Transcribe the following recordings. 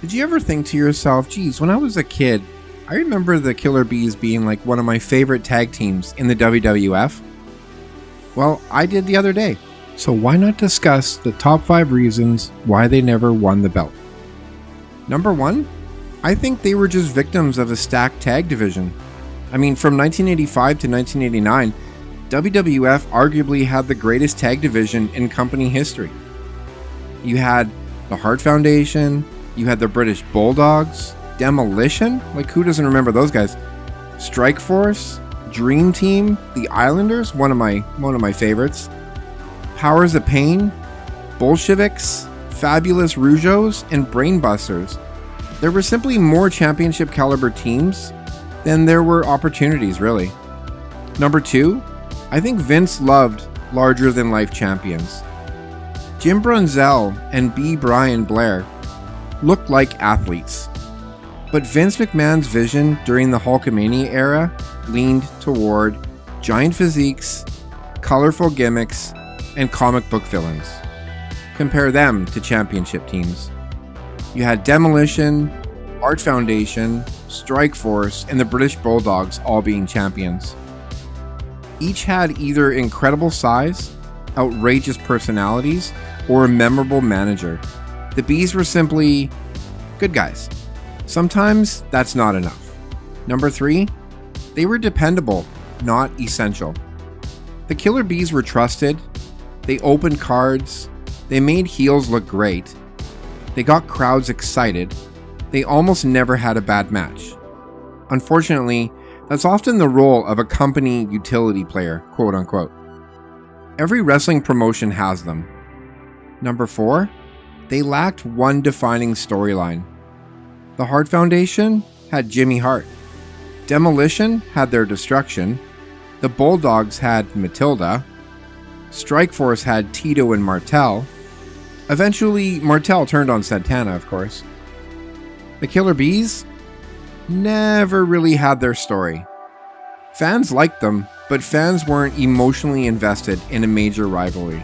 Did you ever think to yourself, geez, when I was a kid, I remember the Killer Bees being like one of my favorite tag teams in the WWF? Well, I did the other day. So why not discuss the top 5 reasons why they never won the belt? Number 1, I think they were just victims of a stacked tag division. I mean, from 1985 to 1989, WWF arguably had the greatest tag division in company history. You had the Hart Foundation, you had the British Bulldogs, Demolition, like who doesn't remember those guys? Strike Force, Dream Team, the Islanders, one of my favorites. Powers of Pain, Bolsheviks, Fabulous Rougeaus, and Brainbusters. There were simply more championship caliber teams than there were opportunities, really. Number 2, I think Vince loved larger than life champions. Jim Brunzell and B. Brian Blair looked like athletes. But Vince McMahon's vision during the Hulkamania era leaned toward giant physiques, colorful gimmicks, and comic book villains. Compare them to championship teams. You had Demolition, Hart Foundation, Strike Force, and the British Bulldogs all being champions. Each had either incredible size, outrageous personalities, or a memorable manager. The Bees were simply good guys. Sometimes that's not enough. Number 3, they were dependable, not essential. The Killer Bees were trusted, they opened cards, they made heels look great, they got crowds excited, they almost never had a bad match. Unfortunately, that's often the role of a company utility player, quote unquote. Every wrestling promotion has them. Number 4, they lacked one defining storyline. The Hart Foundation had Jimmy Hart. Demolition had their destruction. The Bulldogs had Matilda. Strike Force had Tito and Martel. Eventually, Martel turned on Santana, of course. The Killer Bees never really had their story. Fans liked them, but fans weren't emotionally invested in a major rivalry.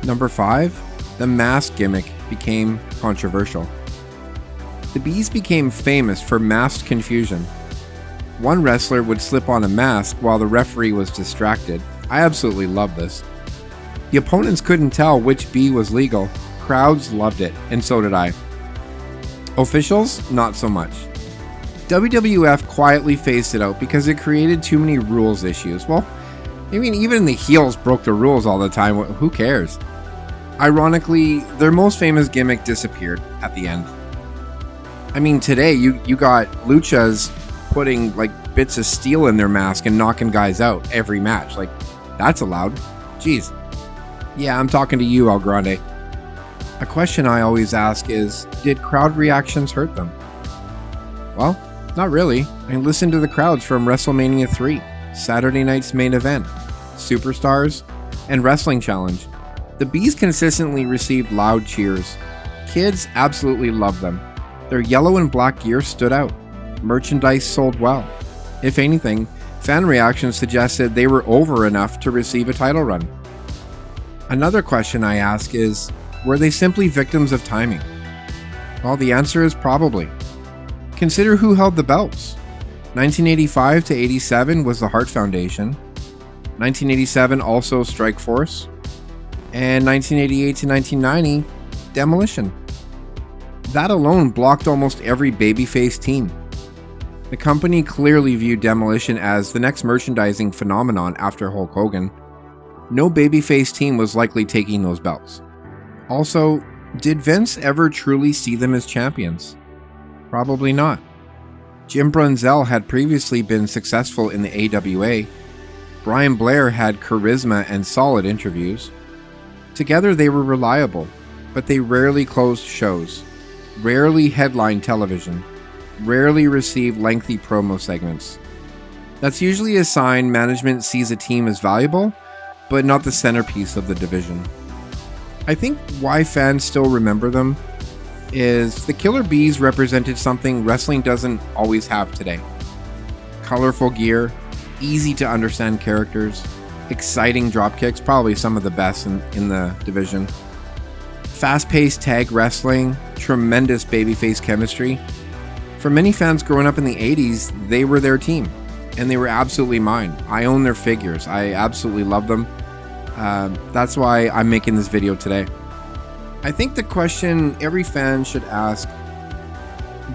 Number 5, the mask gimmick became controversial. The Bees became famous for masked confusion. One wrestler would slip on a mask while the referee was distracted. I absolutely love this. The opponents couldn't tell which bee was legal. Crowds loved it, and so did I. Officials, not so much. WWF quietly phased it out because it created too many rules issues. Well, I mean, even the heels broke the rules all the time. Who cares? Ironically, their most famous gimmick disappeared at the end. I mean, today you got luchas putting like bits of steel in their mask and knocking guys out every match. Like, that's allowed. Jeez. Yeah, I'm talking to you, El Grande. A question I always ask is, did crowd reactions hurt them? Well, not really. I mean, listen to the crowds from WrestleMania 3, Saturday night's main event, Superstars, and Wrestling Challenge. The Bees consistently received loud cheers. Kids absolutely loved them. Their yellow and black gear stood out. Merchandise sold well. If anything, fan reactions suggested they were over enough to receive a title run. Another question I ask is, were they simply victims of timing? Well, the answer is probably. Consider who held the belts. 1985 to 87 was the Hart Foundation. 1987 also Strike Force. And 1988 to 1990, Demolition. That alone blocked almost every babyface team. The company clearly viewed Demolition as the next merchandising phenomenon after Hulk Hogan. No babyface team was likely taking those belts. Also, did Vince ever truly see them as champions? Probably not. Jim Brunzell had previously been successful in the AWA. Brian Blair had charisma and solid interviews. Together they were reliable, but they rarely closed shows, rarely headlined television, rarely received lengthy promo segments. That's usually a sign management sees a team as valuable, but not the centerpiece of the division. I think why fans still remember them is the Killer Bees represented something wrestling doesn't always have today. Colorful gear, easy to understand characters, exciting dropkicks, probably some of the best in the division. Fast-paced tag wrestling, tremendous babyface chemistry. For many fans growing up in the 80s, they were their team, and they were absolutely mine. I own their figures. I absolutely love them. That's why I'm making this video today. I think the question every fan should ask,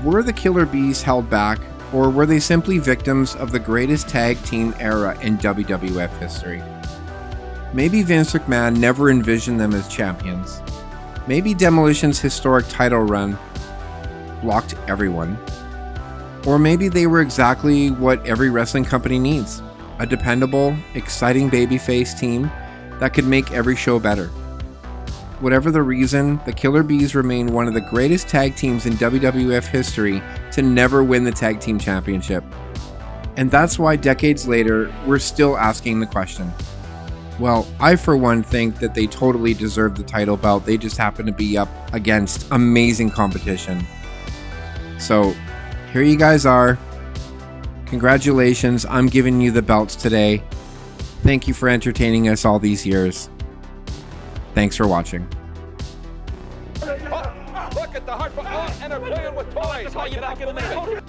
were the Killer Bees held back, or were they simply victims of the greatest tag team era in WWF history? Maybe Vince McMahon never envisioned them as champions. Maybe Demolition's historic title run blocked everyone. Or maybe they were exactly what every wrestling company needs. A dependable, exciting babyface team that could make every show better. Whatever the reason, the Killer Bees remain one of the greatest tag teams in WWF history to never win the Tag Team Championship. And that's why decades later, we're still asking the question. Well, I for one think that they totally deserve the title belt. They just happen to be up against amazing competition. So, here you guys are. Congratulations, I'm giving you the belts today. Thank you for entertaining us all these years. Thanks for watching. Look at the heart and they're playing with toys. I'll call you back in a minute.